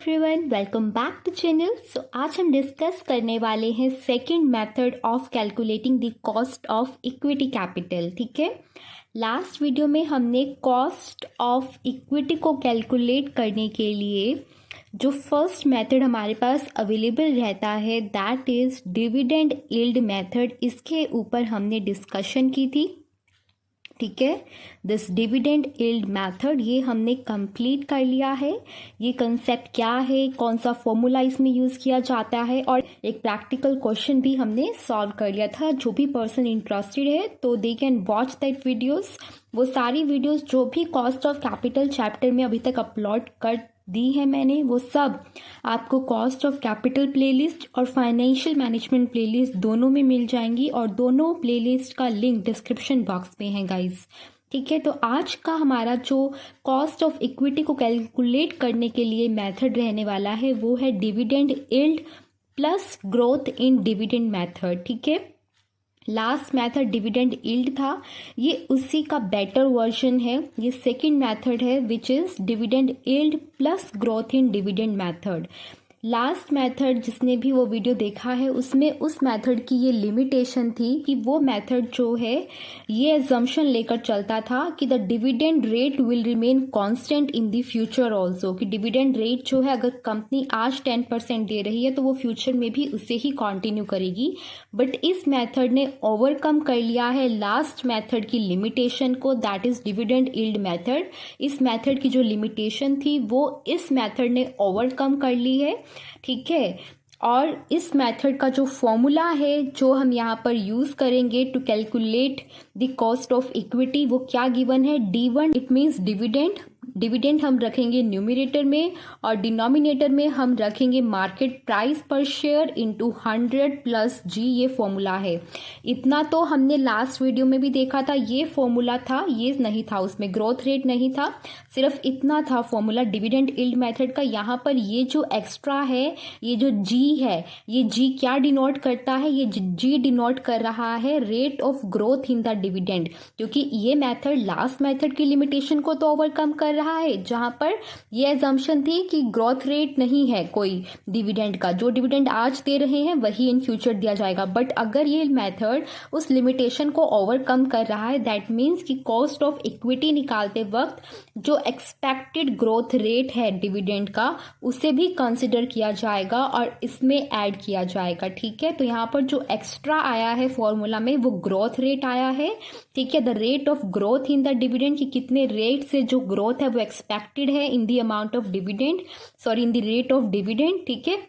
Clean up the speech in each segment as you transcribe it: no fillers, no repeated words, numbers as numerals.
Everyone, welcome back to channel. So आज हम discuss करने वाले हैं second method of calculating the cost of equity capital. ठीक है, लास्ट वीडियो में हमने कॉस्ट ऑफ इक्विटी को कैलकुलेट करने के लिए जो फर्स्ट मेथड हमारे पास अवेलेबल रहता है that is dividend yield method, इसके ऊपर हमने डिस्कशन की थी। ठीक है, दिस डिविडेंड यील्ड मेथड ये हमने कंप्लीट कर लिया है। ये कंसेप्ट क्या है, कौन सा फॉर्मूला इसमें यूज़ किया जाता है, और एक प्रैक्टिकल क्वेश्चन भी हमने सॉल्व कर लिया था। जो भी पर्सन इंटरेस्टेड है तो they can watch that videos. वो सारी वीडियोस जो भी कॉस्ट ऑफ कैपिटल चैप्टर में अभी तक अपलोड कर दी है मैंने, वो सब आपको कॉस्ट ऑफ कैपिटल प्लेलिस्ट और फाइनेंशियल मैनेजमेंट प्लेलिस्ट दोनों में मिल जाएंगी, और दोनों प्लेलिस्ट का लिंक डिस्क्रिप्शन बॉक्स में है गाइस। ठीक है, तो आज का हमारा जो कॉस्ट ऑफ इक्विटी को कैलकुलेट करने के लिए मेथड रहने वाला है वो है dividend yield plus growth in dividend method. ठीक है, लास्ट मेथड डिविडेंड यील्ड था, ये उसी का बेटर वर्जन है। ये सेकंड मेथड है which is dividend yield plus growth in dividend method. Last method जिसने भी वो वीडियो देखा है उसमें उस मेथड की ये लिमिटेशन थी कि वो मेथड जो है ये एजम्पशन लेकर चलता था कि the dividend rate will remain constant in the future also, कि डिविडेंड रेट जो है अगर कंपनी आज 10% दे रही है तो वो फ्यूचर में भी उसे ही कंटिन्यू करेगी। बट इस मेथड ने ओवरकम कर लिया है लास्ट मेथड की लिमिटेशन को, that is dividend yield method. इस मेथड की जो लिमिटेशन थी वो इस मेथड ने ओवरकम कर ली है। ठीक है, और इस मेथड का जो फॉर्मूला है जो हम यहाँ पर यूज़ करेंगे to calculate the cost of equity वो क्या गिवन है, D1 it means dividend. Dividend हम रखेंगे न्यूमरेटर में और डिनोमिनेटर में हम रखेंगे मार्केट प्राइस पर शेयर इंटू 100 प्लस जी, ये फॉर्मूला है। इतना तो हमने लास्ट वीडियो में भी देखा था, ये फॉर्मूला था, ये नहीं था, उसमें ग्रोथ रेट नहीं था, सिर्फ इतना था फॉर्मूला डिविडेंड यील्ड मेथड का। यहाँ पर ये जो एक्स्ट्रा है, ये जो जी है, ये जी क्या डिनोट करता है, ये जी डिनोट कर रहा है rate of growth in the dividend, क्योंकि ये मेथड लास्ट मेथड की लिमिटेशन को तो ओवरकम कर रहा है, जहां पर ये एजम्पशन थी कि ग्रोथ रेट नहीं है कोई डिविडेंड का, जो डिविडेंड आज दे रहे हैं वही इन फ्यूचर दिया जाएगा। बट अगर ये मेथड उस लिमिटेशन को ओवरकम कर रहा है दैट मीन्स कि कॉस्ट ऑफ इक्विटी निकालते वक्त जो एक्सपेक्टेड ग्रोथ रेट है डिविडेंड का उसे भी कंसिडर किया जाएगा और इसमें ऐड किया जाएगा। ठीक है, तो यहाँ पर जो एक्स्ट्रा आया है फॉर्मूला में वो ग्रोथ रेट आया है। ठीक है, the rate of growth in the dividend, कि कितने रेट से जो ग्रोथ है वो एक्सपेक्टेड है इन the amount of dividend, sorry in the rate of dividend. ठीक है,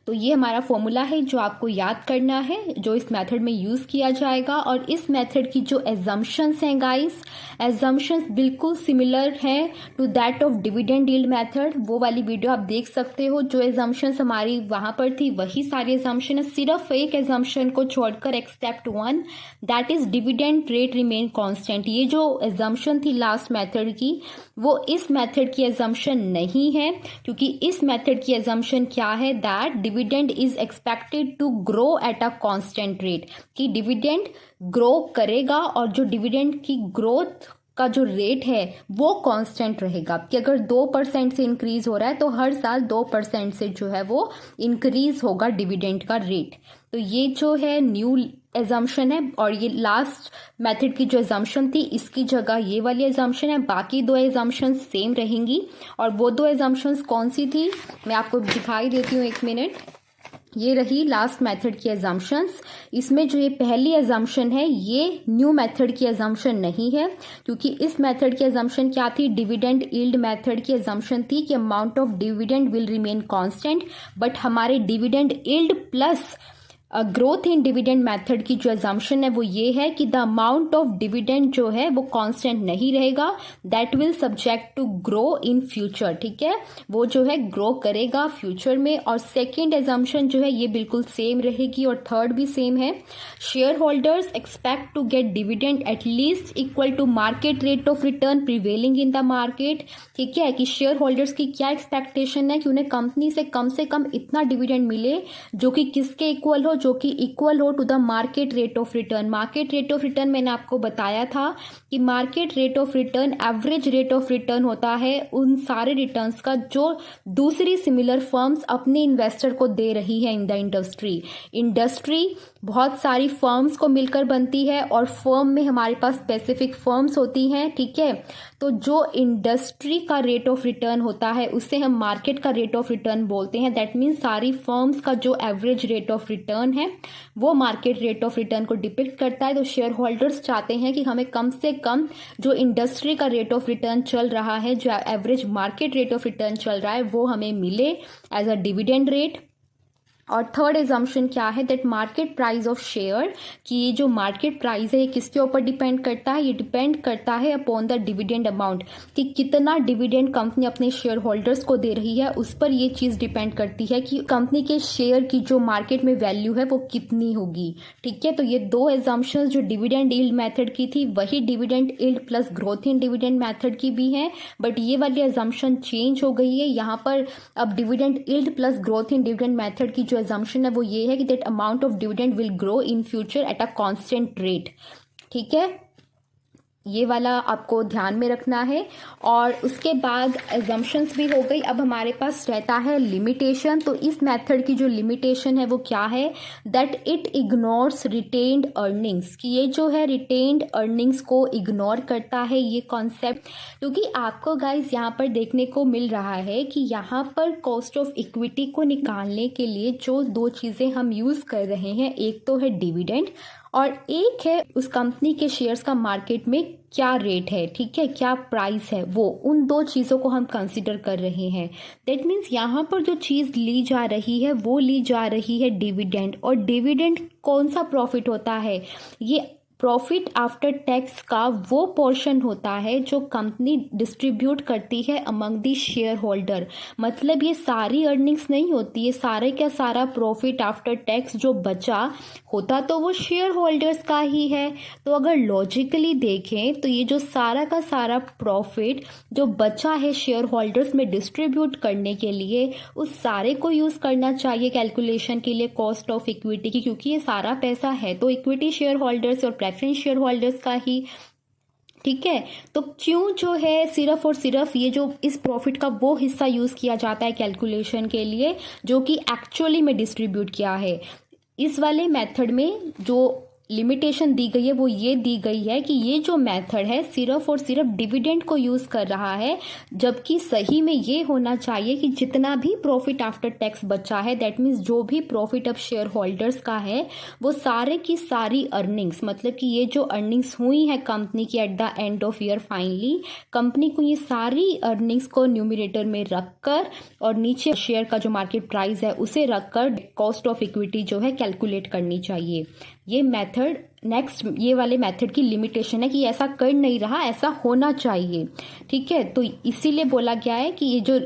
तो ये हमारा फॉर्मूला है जो आपको याद करना है, जो इस मेथड में यूज़ किया जाएगा। और इस मेथड की जो एजम्पशंस हैं गाइस, एजम्पशंस बिल्कुल सिमिलर हैं to that of dividend yield method. वो वाली वीडियो आप देख सकते हो, जो एजम्पशंस हमारी वहाँ पर थी वही सारी एजम्पशन है, सिर्फ एक एजम्पशन को छोड़कर except one, that is dividend rate remain constant. ये जो एजम्पशन थी लास्ट मेथड की वो इस मेथड की एजम्पशन नहीं है, क्योंकि इस मेथड की एजम्पशन क्या है, that dividend is expected to grow at a constant rate, कि डिविडेंड ग्रो करेगा और जो डिविडेंड की ग्रोथ का जो रेट है वो कांस्टेंट रहेगा, कि अगर 2% से इंक्रीज हो रहा है तो हर साल 2% से जो है वो इंक्रीज होगा डिविडेंड का रेट। तो ये जो है न्यू एजम्पशन है, और ये लास्ट मेथड की जो एजम्पशन थी इसकी जगह ये वाली एजम्पशन है। बाकी दो एजम्पशन सेम रहेंगी, और वो दो एजम्पशंस कौन सी थी मैं आपको दिखाई देती हूँ, एक मिनट। ये रही लास्ट मेथड की एजम्पशंस। इसमें जो ये पहली एजम्पशन है ये न्यू मेथड की एजम्पशन नहीं है, क्योंकि इस मेथड की एजम्पशन क्या थी, डिविडेंड यील्ड मेथड की एजम्पशन थी कि amount of dividend will remain constant. But हमारे dividend yield plus growth in dividend method की जो एजम्पशन है वो ये है कि द अमाउंट ऑफ डिविडेंड जो है वो कांस्टेंट नहीं रहेगा, that will subject to grow in future. ठीक है, वो जो है ग्रो करेगा फ्यूचर में। और सेकंड एजम्पशन जो है ये बिल्कुल सेम रहेगी, और थर्ड भी सेम है, share holders expect to get dividend at least equal to market rate of return prevailing in the market. ठीक है, कि शेयर होल्डर्स की क्या एक्सपेक्टेशन है कि उन्हें कंपनी से कम इतना डिविडेंड मिले जो कि किसके इक्वल हो, जो कि इक्वल हो to the market rate of return. Market rate of return मैंने आपको बताया था कि market rate of return average rate of return होता है उन सारे रिटर्न्स का जो दूसरी सिमिलर फर्म्स अपने इन्वेस्टर को दे रही है इन द इंडस्ट्री बहुत सारी फर्म्स को मिलकर बनती है और फर्म में हमारे पास स्पेसिफिक फर्म्स होती हैं, ठीक है। तो जो इंडस्ट्री का रेट ऑफ रिटर्न होता है उससे हम मार्केट का रेट ऑफ रिटर्न बोलते हैं। दैट मीन्स सारी फर्म्स का जो एवरेज रेट ऑफ रिटर्न है वो मार्केट रेट ऑफ रिटर्न को डिपिक्ट करता है। तो शेयर होल्डर्स चाहते हैं कि हमें कम से कम जो इंडस्ट्री का रेट ऑफ रिटर्न चल रहा है, जो average market rate of return चल रहा है, वो हमें मिले एज अ डिविडेंड रेट। और थर्ड एजम्पशन क्या है, that market price of share, कि ये जो मार्केट प्राइस है ये किसके ऊपर डिपेंड करता है, ये डिपेंड करता है अपॉन द डिविडेंड अमाउंट, कि कितना डिविडेंड कंपनी अपने शेयर होल्डर्स को दे रही है, उस पर ये चीज़ डिपेंड करती है कि कंपनी के शेयर की जो मार्केट में वैल्यू है वो कितनी होगी, ठीक है। तो ये दो एजम्पशंस जो डिविडेंड यील्ड मेथड की थी वही dividend yield plus growth in dividend method की भी है, बट ये वाली एजम्पशन चेंज हो गई है। यहाँ पर अब dividend yield plus growth in dividend method की जो assumption है वो ये है कि that amount of dividend will grow in future eight a constant rate, ठीक है। ये वाला आपको ध्यान में रखना है। और उसके बाद एजम्पशंस भी हो गई। अब हमारे पास रहता है लिमिटेशन। तो इस मेथड की जो लिमिटेशन है वो क्या है, that it ignores retained earnings, कि ये जो है रिटेन्ड अर्निंग्स को इग्नोर करता है ये कॉन्सेप्ट। क्योंकि आपको गाइज यहाँ पर देखने को मिल रहा है कि यहाँ पर कॉस्ट ऑफ इक्विटी को निकालने के लिए जो दो चीज़ें हम यूज़ कर रहे हैं, एक तो है डिविडेंड और एक है उस कंपनी के शेयर्स का मार्केट में क्या रेट है, ठीक है, क्या प्राइस है, वो उन दो चीज़ों को हम कंसिडर कर रहे हैं। दैट मीन्स यहाँ पर जो चीज़ ली जा रही है वो ली जा रही है डिविडेंड। और डिविडेंड कौन सा प्रॉफिट होता है, ये प्रॉफिट आफ्टर टैक्स का वो पोर्शन होता है जो कंपनी डिस्ट्रीब्यूट करती है अमंग दी शेयर होल्डर। मतलब ये सारी अर्निंग्स नहीं होती, ये सारे का सारा प्रॉफिट आफ्टर टैक्स जो बचा होता तो वो शेयर होल्डर्स का ही है। तो अगर लॉजिकली देखें तो ये जो सारा का सारा प्रॉफिट जो बचा है शेयर होल्डर्स में डिस्ट्रीब्यूट करने के लिए, उस सारे को यूज़ करना चाहिए कैलकुलेशन के लिए कॉस्ट ऑफ इक्विटी की, क्योंकि ये सारा पैसा है तो इक्विटी शेयर होल्डर्स और प्रेफरेंस शेयर होल्डर्स का ही, ठीक है। तो क्यों जो है सिर्फ और सिर्फ ये जो इस प्रॉफिट का वो हिस्सा यूज़ किया जाता है कैलकुलेशन के लिए जो कि एक्चुअली में डिस्ट्रीब्यूट किया है। इस वाले मेथड में जो लिमिटेशन दी गई है वो ये दी गई है कि ये जो मेथड है सिर्फ और सिर्फ डिविडेंड को यूज़ कर रहा है, जबकि सही में ये होना चाहिए कि जितना भी प्रॉफिट आफ्टर टैक्स बचा है, दैट मीन्स जो भी प्रॉफिट अब शेयर होल्डर्स का है वो सारे की सारी अर्निंग्स, मतलब कि ये जो अर्निंग्स हुई है कंपनी की eight the end of year, finally company को ये सारी अर्निंग्स को न्यूमरेटर में रखकर और नीचे शेयर का जो मार्केट प्राइस है उसे रखकर कॉस्ट ऑफ इक्विटी जो है कैलकुलेट करनी चाहिए। ये मेथड नेक्स्ट ये वाले मेथड की लिमिटेशन है कि ऐसा कर नहीं रहा, ऐसा होना चाहिए, ठीक है। तो इसीलिए बोला गया है कि ये जो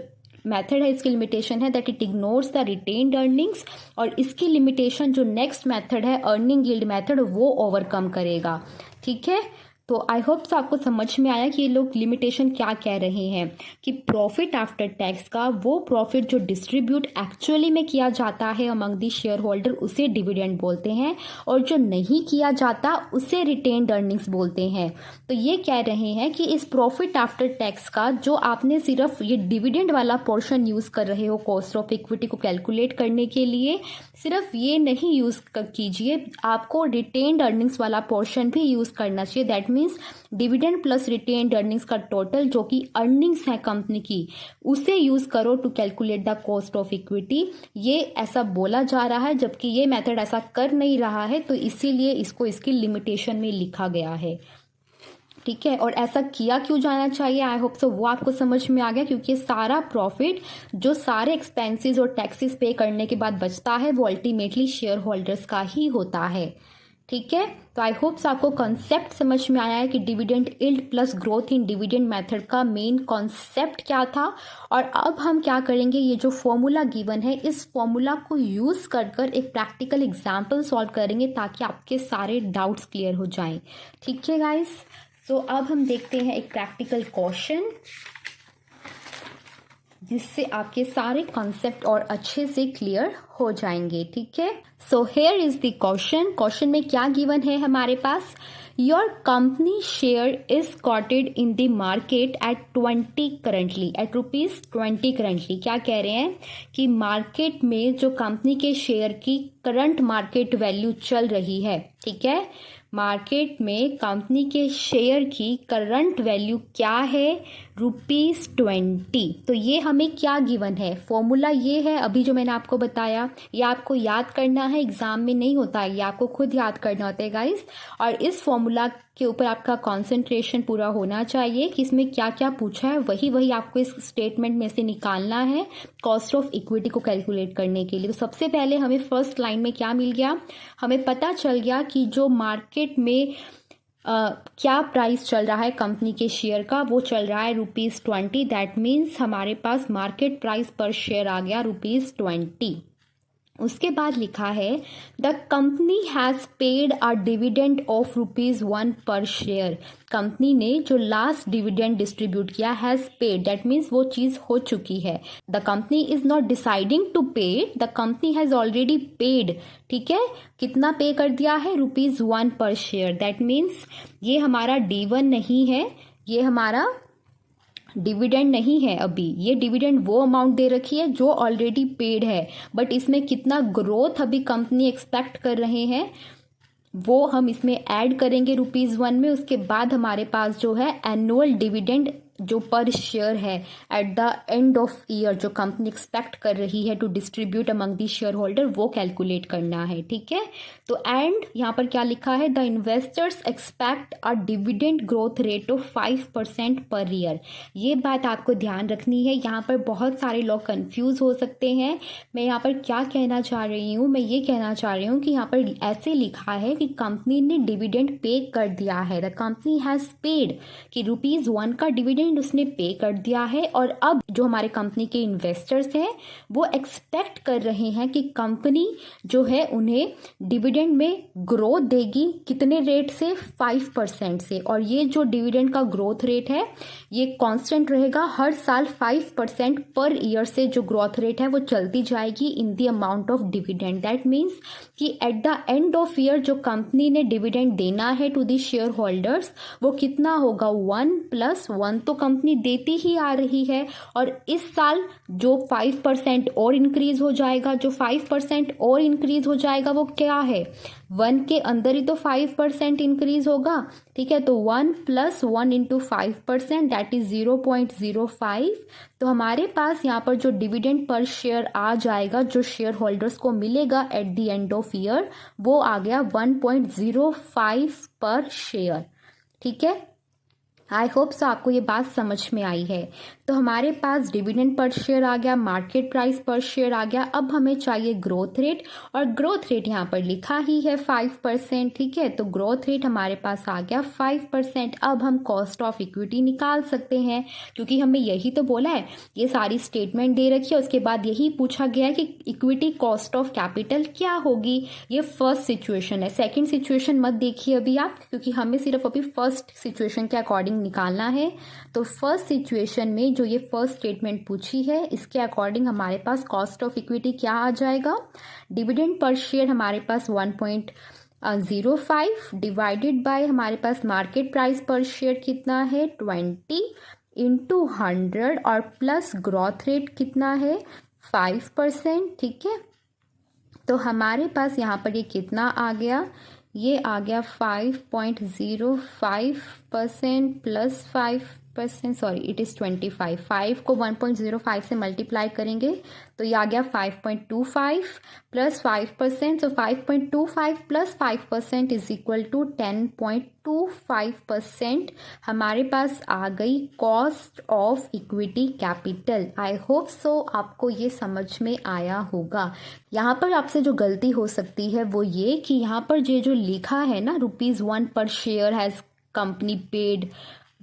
मेथड है इसकी लिमिटेशन है that it ignores the retained earnings, और इसकी लिमिटेशन जो नेक्स्ट मेथड है अर्निंग यील्ड मेथड वो ओवरकम करेगा, ठीक है। तो आई होप तो आपको समझ में आया कि ये लोग लिमिटेशन क्या कह रहे हैं, कि प्रॉफिट आफ्टर टैक्स का वो प्रॉफिट जो डिस्ट्रीब्यूट एक्चुअली में किया जाता है अमंग दी शेयर होल्डर उसे डिविडेंड बोलते हैं, और जो नहीं किया जाता उसे रिटेन्ड अर्निंग्स बोलते हैं। तो ये कह रहे हैं कि इस प्रॉफिट आफ्टर टैक्स का जो आपने सिर्फ ये डिविडेंड वाला पोर्शन यूज़ कर रहे हो कॉस्ट ऑफ इक्विटी को कैलकुलेट करने के लिए, सिर्फ ये नहीं यूज़ कीजिए, आपको रिटेन्ड अर्निंग्स वाला पोर्शन भी यूज़ करना चाहिए। That means dividend plus retained earnings का टोटल जो कि अर्निंग्स है कंपनी की उसे यूज करो to calculate the cost of equity. ये ऐसा बोला जा रहा है, जबकि ये मेथड ऐसा कर नहीं रहा है, तो इसीलिए इसको इसकी लिमिटेशन में लिखा गया है, ठीक है। और ऐसा किया क्यों जाना चाहिए, आई होप सो वो आपको समझ में आ गया, क्योंकि सारा प्रॉफिट जो सारे एक्सपेंसेस और टैक्सेस पे करने के बाद बचता है वो अल्टीमेटली शेयर होल्डर्स का ही होता है, ठीक है। तो आई होप्स आपको कॉन्सेप्ट समझ में आया है कि dividend yield plus growth in dividend method का मेन कॉन्सेप्ट क्या था। और अब हम क्या करेंगे, ये जो फॉर्मूला गिवन है इस फॉर्मूला को यूज़ कर एक प्रैक्टिकल एग्जाम्पल सॉल्व करेंगे ताकि आपके सारे डाउट्स क्लियर हो जाएं, ठीक है गाइस। सो अब हम देखते हैं एक प्रैक्टिकल क्वेश्चन। जिससे आपके सारे कॉन्सेप्ट और अच्छे से क्लियर हो जाएंगे, ठीक है। So here is the question में क्या गिवन है हमारे पास, your company share is quoted in the market at 20 currently, at ₹20 currently. क्या कह रहे हैं कि मार्केट में जो कंपनी के शेयर की करंट मार्केट वैल्यू चल रही है, ठीक है, मार्केट में कंपनी के शेयर की करंट वैल्यू क्या है, ₹20। तो ये हमें क्या गिवन है, फॉर्मूला ये है अभी जो मैंने आपको बताया, ये आपको याद करना है, एग्जाम में नहीं होता है, ये आपको खुद याद करना होता है गाइस। और इस फॉर्मूला के ऊपर आपका कंसंट्रेशन पूरा होना चाहिए कि इसमें क्या क्या पूछा है, वही आपको इस स्टेटमेंट में से निकालना है कॉस्ट ऑफ इक्विटी को कैलकुलेट करने के लिए। तो सबसे पहले हमें फर्स्ट लाइन में क्या मिल गया, हमें पता चल गया कि जो मार्केट में क्या प्राइस चल रहा है कंपनी के शेयर का, वो चल रहा है ₹20। दैट मीन्स हमारे पास मार्केट प्राइस पर शेयर आ गया ₹20। उसके बाद लिखा है the company has paid a dividend of ₹1 per share. कंपनी ने जो लास्ट डिविडेंड डिस्ट्रीब्यूट किया हैज़ पेड, दैट मीन्स वो चीज़ हो चुकी है। The company is not deciding to pay, the company has already paid, ठीक है। कितना पे कर दिया है, ₹1 पर शेयर। दैट मीन्स ये हमारा D1 नहीं है, ये हमारा डिविडेंड नहीं है। अभी ये डिविडेंड वो अमाउंट दे रखी है जो ऑलरेडी पेड है, बट इसमें कितना ग्रोथ अभी कंपनी एक्सपेक्ट कर रहे हैं वो हम इसमें ऐड करेंगे ₹1 में। उसके बाद हमारे पास जो है एनुअल डिविडेंड जो पर शेयर है at the end of year जो कंपनी एक्सपेक्ट कर रही है to distribute among the shareholder, वो कैलकुलेट करना है, ठीक है। तो एंड यहाँ पर क्या लिखा है, the investors expect a dividend growth rate of 5% per year. ये बात आपको ध्यान रखनी है, यहाँ पर बहुत सारे लोग कंफ्यूज हो सकते हैं। मैं यहाँ पर क्या कहना चाह रही हूँ, मैं ये कहना चाह रही हूँ कि यहाँ पर ऐसे लिखा है कि कंपनी ने डिविडेंड पे कर दिया है, द कंपनी हैज़ पेड, कि ₹1 का डिविडेंड उसने पे कर दिया है। और अब जो हमारे कंपनी के इन्वेस्टर्स हैं वो एक्सपेक्ट कर रहे हैं कि कंपनी जो है उन्हें डिविडेंड में ग्रोथ देगी, कितने रेट से, 5% से। और ये जो डिविडेंड का ग्रोथ रेट है ये कांस्टेंट रहेगा, हर साल 5% पर ईयर से जो ग्रोथ रेट है वो चलती जाएगी in the amount of dividend. That means कि at the end of year जो कंपनी ने डिविडेंड देना है टू द शेयर होल्डर्स वो कितना होगा, 1 + 1 तो कंपनी देती ही आ रही है। और इस साल जो 5% और इंक्रीज हो जाएगा, जो 5% और इंक्रीज हो जाएगा वो क्या है, 1 के अंदर ही तो 5% इंक्रीज होगा, ठीक है। तो 1 + 1 × 5% दैट इज 0.05। तो हमारे पास यहाँ पर जो डिविडेंड पर शेयर आ जाएगा जो शेयर होल्डर्स को मिलेगा eight the end of year, वो आ गया 1.05 पर शेयर, ठीक है। आई होप सो आपको ये बात समझ में आई है। तो हमारे पास डिविडेंड पर शेयर आ गया, मार्केट प्राइस पर शेयर आ गया। अब हमें चाहिए ग्रोथ रेट, और ग्रोथ रेट यहाँ पर लिखा ही है 5%, ठीक है। तो ग्रोथ रेट हमारे पास आ गया 5%। अब हम कॉस्ट ऑफ इक्विटी निकाल सकते हैं, क्योंकि हमें यही तो बोला है, ये सारी स्टेटमेंट दे रखी है, उसके बाद यही पूछा गया है कि इक्विटी कॉस्ट ऑफ कैपिटल क्या होगी। ये फर्स्ट सिचुएशन है, सेकेंड सिचुएशन मत देखिए अभी आप, क्योंकि हमें सिर्फ अभी फर्स्ट सिचुएशन के अकॉर्डिंग निकालना है। तो फर्स्ट सिचुएशन में जो ये फर्स्ट स्टेटमेंट पूछी है इसके अकॉर्डिंग हमारे पास कॉस्ट ऑफ इक्विटी क्या आ जाएगा, डिविडेंड पर शेयर हमारे पास 1.05 डिवाइडेड बाय हमारे पास मार्केट प्राइस पर शेयर कितना है 20 × 100 और प्लस ग्रोथ रेट कितना है 5%, ठीक है। तो हमारे पास यहाँ पर ये कितना आ गया, ये आ गया 5.05% प्लस 5%, सॉरी इट इज़ 25। 5 को 1.05 से मल्टीप्लाई करेंगे तो ये आ गया 5.25 plus 5%। So 5.25 plus 5% is equal to 10.25% हमारे पास आ गई cost of equity capital. I hope so आपको ये समझ में आया होगा। यहाँ पर आपसे जो गलती हो सकती है वो ये कि यहाँ पर जो लिखा है ना ₹1 per share has company paid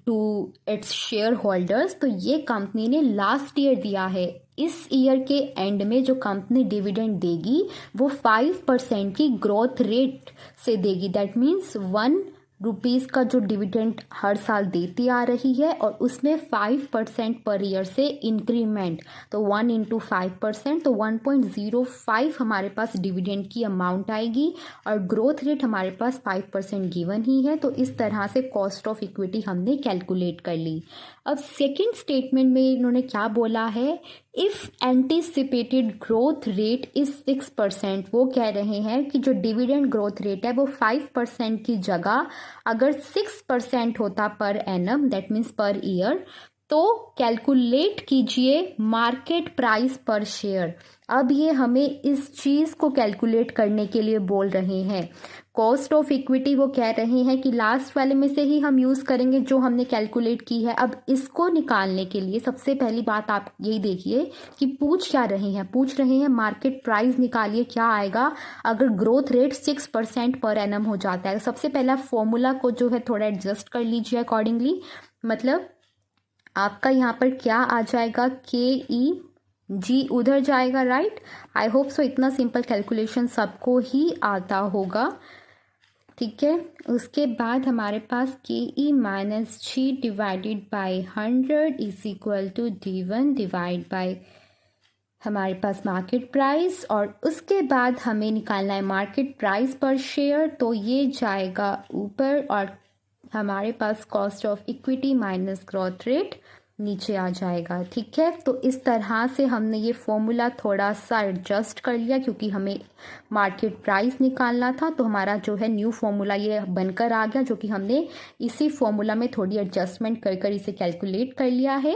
to its share holders, तो ये कंपनी ने लास्ट ईयर दिया है। इस ईयर के एंड में जो कंपनी डिविडेंड देगी वो 5% की ग्रोथ रेट से देगी। दैट मीन्स 1 रुपीज़ का जो डिविडेंड हर साल देती आ रही है और उसमें 5% पर ईयर से इंक्रीमेंट, तो 1 इंटू 5%, तो 1.05 हमारे पास डिविडेंड की अमाउंट आएगी और ग्रोथ रेट हमारे पास 5% गिवन ही है। तो इस तरह से कॉस्ट ऑफ इक्विटी हमने कैलकुलेट कर ली। अब सेकेंड स्टेटमेंट में इन्होंने क्या बोला है, if anticipated growth rate is 6%, वो कह रहे हैं कि जो डिविडेंड ग्रोथ रेट है वो 5% की जगह अगर 6% होता per annum, that means per year, तो कैलकुलेट कीजिए मार्केट प्राइस पर शेयर। अब ये हमें इस चीज़ को कैलकुलेट करने के लिए बोल रहे हैं। कॉस्ट ऑफ इक्विटी वो कह रहे हैं कि लास्ट वाले में से ही हम यूज़ करेंगे जो हमने कैलकुलेट की है। अब इसको निकालने के लिए सबसे पहली बात आप यही देखिए कि पूछ क्या रहे हैं, पूछ रहे हैं मार्केट प्राइस निकालिए, क्या आएगा अगर ग्रोथ रेट 6% पर एनम हो जाता है। सबसे पहला फॉर्मूला को जो है थोड़ा एडजस्ट कर लीजिए अकॉर्डिंगली, मतलब आपका यहाँ पर क्या आ जाएगा, KEG उधर जाएगा, राइट। आई होप सो इतना सिंपल कैलकुलेशन सबको ही आता होगा, ठीक है। उसके बाद हमारे पास KE minus G divided by 100 is equal to D1 divide by हमारे पास मार्केट प्राइस, और उसके बाद हमें निकालना है मार्केट प्राइस पर शेयर, तो ये जाएगा ऊपर और हमारे पास cost of equity minus growth rate नीचे आ जाएगा, ठीक है। तो इस तरह से हमने ये फॉर्मूला थोड़ा सा एडजस्ट कर लिया क्योंकि हमें मार्केट प्राइस निकालना था, तो हमारा जो है न्यू फॉर्मूला ये बनकर आ गया, जो कि हमने इसी फॉर्मूला में थोड़ी एडजस्टमेंट कर कर इसे कैलकुलेट कर लिया है,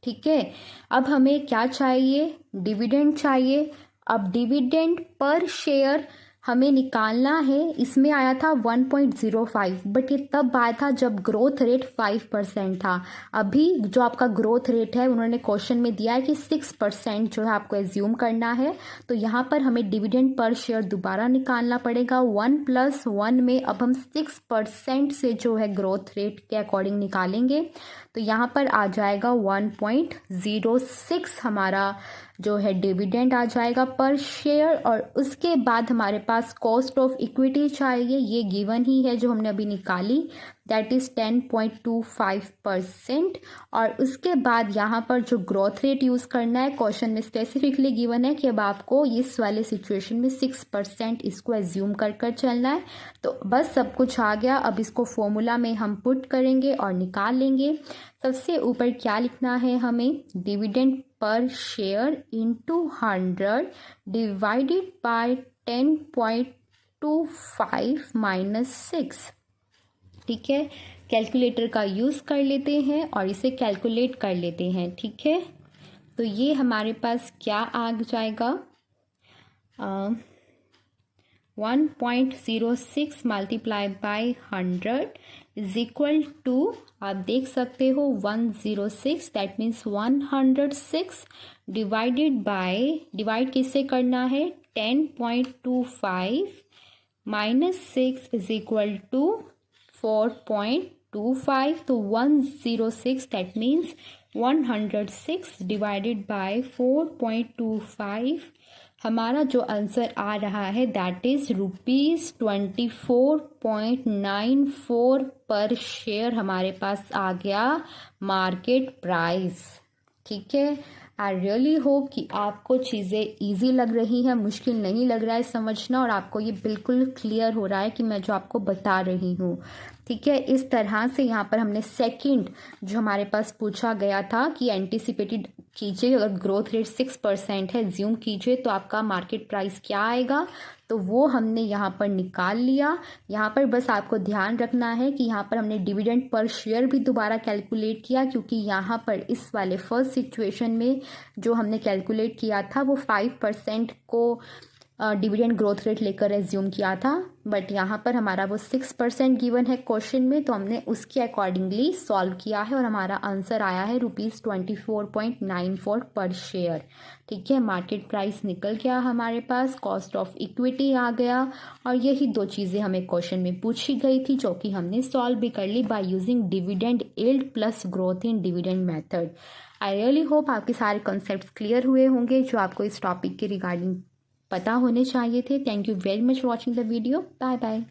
ठीक है। अब हमें क्या चाहिए, डिविडेंड चाहिए। अब डिविडेंड पर शेयर हमें निकालना है। इसमें आया था 1.05, बट ये तब आया था जब ग्रोथ रेट 5% था। अभी जो आपका ग्रोथ रेट है उन्होंने क्वेश्चन में दिया है कि 6% जो है आपको एज्यूम करना है, तो यहाँ पर हमें डिविडेंड पर शेयर दोबारा निकालना पड़ेगा। 1 + 1 में अब हम 6% से जो है ग्रोथ रेट के अकॉर्डिंग निकालेंगे, तो यहाँ पर आ जाएगा 1.06 हमारा जो है डिविडेंड आ जाएगा पर शेयर। और उसके बाद हमारे पास कॉस्ट ऑफ इक्विटी चाहिए, ये गिवन ही है जो हमने अभी निकाली, दैट इज़ 10.25%। और उसके बाद यहाँ पर जो ग्रोथ रेट यूज़ करना है, क्वेश्चन में स्पेसिफिकली गिवन है कि अब आपको इस वाले सिचुएशन में 6% इसको एज्यूम कर कर चलना है। तो बस सब कुछ आ गया, अब इसको फॉर्मूला में हम पुट करेंगे और निकाल लेंगे। सबसे ऊपर क्या लिखना है हमें, dividend per share into 100 divided by 10.25 minus 6, ठीक है। कैलकुलेटर का यूज़ कर लेते हैं और इसे कैलकुलेट कर लेते हैं, ठीक है। तो ये हमारे पास क्या आ जाएगा, 1.06 multiply by 100 is equal to, आप देख सकते हो 106, that means 106 divided by, divide किससे करना है, 10.25 माइनस 6 इज इक्वल टू 4.25, तो 106 दैट मीन्स 106 डिवाइडेड बाय 4.25, हमारा जो आंसर आ रहा है दैट इज़ ₹24.94 पर शेयर हमारे पास आ गया मार्केट प्राइस, ठीक है। आई रियली होप कि आपको चीज़ें इजी लग रही हैं, मुश्किल नहीं लग रहा है समझना, और आपको ये बिल्कुल क्लियर हो रहा है कि मैं जो आपको बता रही हूँ, ठीक है। इस तरह से यहाँ पर हमने सेकंड जो हमारे पास पूछा गया था कि एंटिसिपेटेड कीजिए, अगर ग्रोथ रेट 6% है, ज्यूम कीजिए तो आपका मार्केट प्राइस क्या आएगा, तो वो हमने यहाँ पर निकाल लिया। यहाँ पर बस आपको ध्यान रखना है कि यहाँ पर हमने डिविडेंड पर शेयर भी दोबारा कैलकुलेट किया, क्योंकि यहाँ पर इस वाले फर्स्ट सिचुएशन में जो हमने कैलकुलेट किया था वो 5% को डिविडेंड ग्रोथ रेट लेकर एज्यूम किया था, बट यहाँ पर हमारा वो 6% गिवन है क्वेश्चन में, तो हमने उसके अकॉर्डिंगली सॉल्व किया है और हमारा आंसर आया है ₹24.94 पर शेयर, ठीक है। मार्केट प्राइस निकल गया हमारे पास, कॉस्ट ऑफ इक्विटी आ गया, और यही दो चीज़ें हमें क्वेश्चन में पूछी गई थी जो कि हमने सॉल्व भी कर ली by using dividend yield plus growth in dividend method. I really hope आपके सारे कॉन्सेप्ट्स क्लियर हुए होंगे जो आपको इस टॉपिक के रिगार्डिंग पता होने चाहिए थे। Thank you very much watching the video, bye bye.